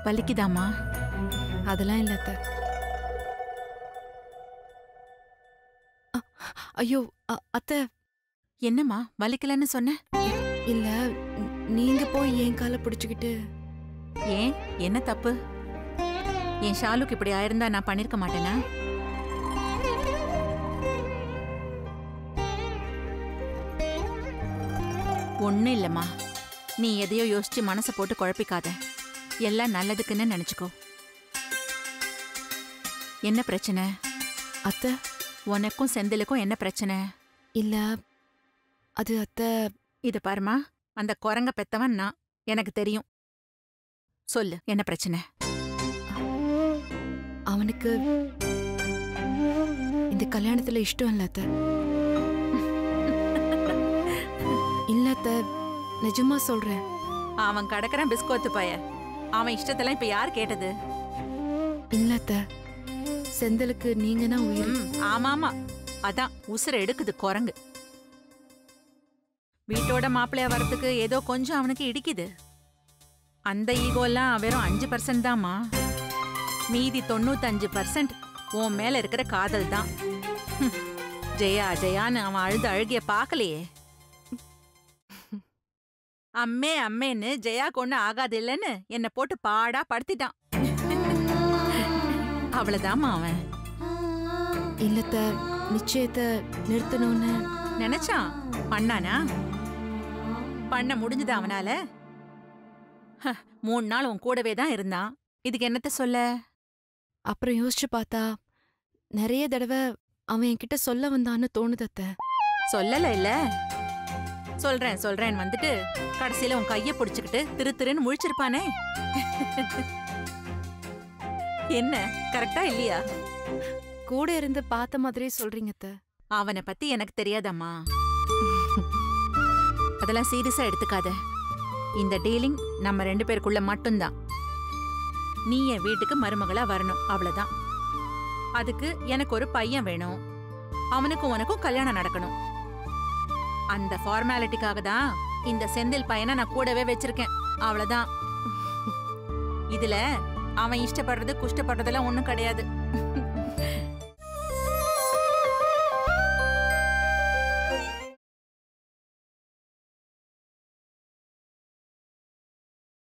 வலிக்குதாமா? அதெல்லாம் இல்ல அத்தை. ஐயோ அத்தை. என்னம்மா வலிக்கலன்னு சொன்ன? இல்ல, நீங்க போய் என் காலை பிடிச்சுக்கிட்டு. ஏன், என்ன தப்பு? என் ஷாலுக்கு இப்படி ஆயிருந்தா நான் பண்ணிருக்க மாட்டேனா? ஒண்ணும் இல்லம்மா, நீ எதையோ யோசிச்சு மனசை போட்டு குழப்பிக்காத. எல்லாம் நல்லதுக்குன்னு நினைச்சுக்கோ. என்ன பிரச்சனை? அத்தை, உனக்கும் செந்திலுக்கும் என்ன பிரச்சனை? இல்ல அது அத்தை. இது பாருமா, அந்த குரங்க பெத்தவன் நான், எனக்கு தெரியும். சொல்லு, என்ன பிரச்சனை? அவனுக்கு இந்த கல்யாணத்துல இஷ்டம் இல்ல அத்தை. இல்ல அத்தை, நிஜமா சொல்றேன். அவன் கடக்கறான் பிஸ்கோத்து பைய. அவன் இஷ்டத்தெல்லாம் இப்ப யார் கேட்டது? இல்ல அத்தை, செந்திலுக்கு நீங்கன்னா உயிர். ஆமாமா, அதான் உசுர எடுக்குது குரங்கு. வீட்டோட மாப்பிள்ளையா வரத்துக்கு ஏதோ கொஞ்சம் அவனுக்கு இடிக்குது. அந்த ஈகோலாம் வெறும் 5% தான்மா. மீதி 95% உன் மேல இருக்கிற காதல் தான். ஜெயா ஜெயான்னு அவன் அழுது அழுகிய பாக்கலையே. அம்மே அம்மேன்னு ஜெயா கொண்டு ஆகாது இல்லைன்னு என்னை போட்டு பாடா படுத்திட்டான். அவ்வளவுதாம்மா அவன். இல்லத்த, நிச்சயத்தை நிறுத்தணும்னு நினைச்சான். பண்ணானா? பண்ண முடிஞ்சது அவனால? 3 நாள் உன் கூடவே தான் இருந்தான். இதுக்கு என்னத்த சொல்ல? அப்புறம் யோசிச்சு பார்த்தா நிறைய தடவை அவன் என்கிட்ட சொல்ல வந்தான்னு தோணுது அத்தை. சொல்லல இல்ல? சொல்றேன் சொல்றேன் வந்துட்டு கடைசியில உன் கைய பிடிச்சுக்கிட்டு திரு திருன்னு முழிச்சிருப்பானே. என்ன, கரெக்டா இல்லையா? கூட இருந்து பார்த்த மாதிரியே சொல்றீங்க அத்தை. அவனை பத்தி எனக்கு தெரியாதம்மா. அதெல்லாம் சீரியஸா எடுத்துக்காத. இந்த டீலிங் நம்ம 2 பேருக்குள்ள மட்டும்தான். நீ என் வீட்டுக்கு மருமகளா வரணும், அவ்வளவுதான். அதுக்கு எனக்கு ஒரு பையன் வேணும். அவனுக்கும் உனக்கும் கல்யாணம் நடக்கணும். அந்த ஃபார்மாலிட்டிக்காக தான் இந்த செந்தில் பையனை நான் கூடவே வச்சிருக்கேன், அவ்வளவுதான். இதுல அவன் இஷ்டப்படுறது குஷ்டப்படுறதெல்லாம் ஒண்ணும் கிடையாது.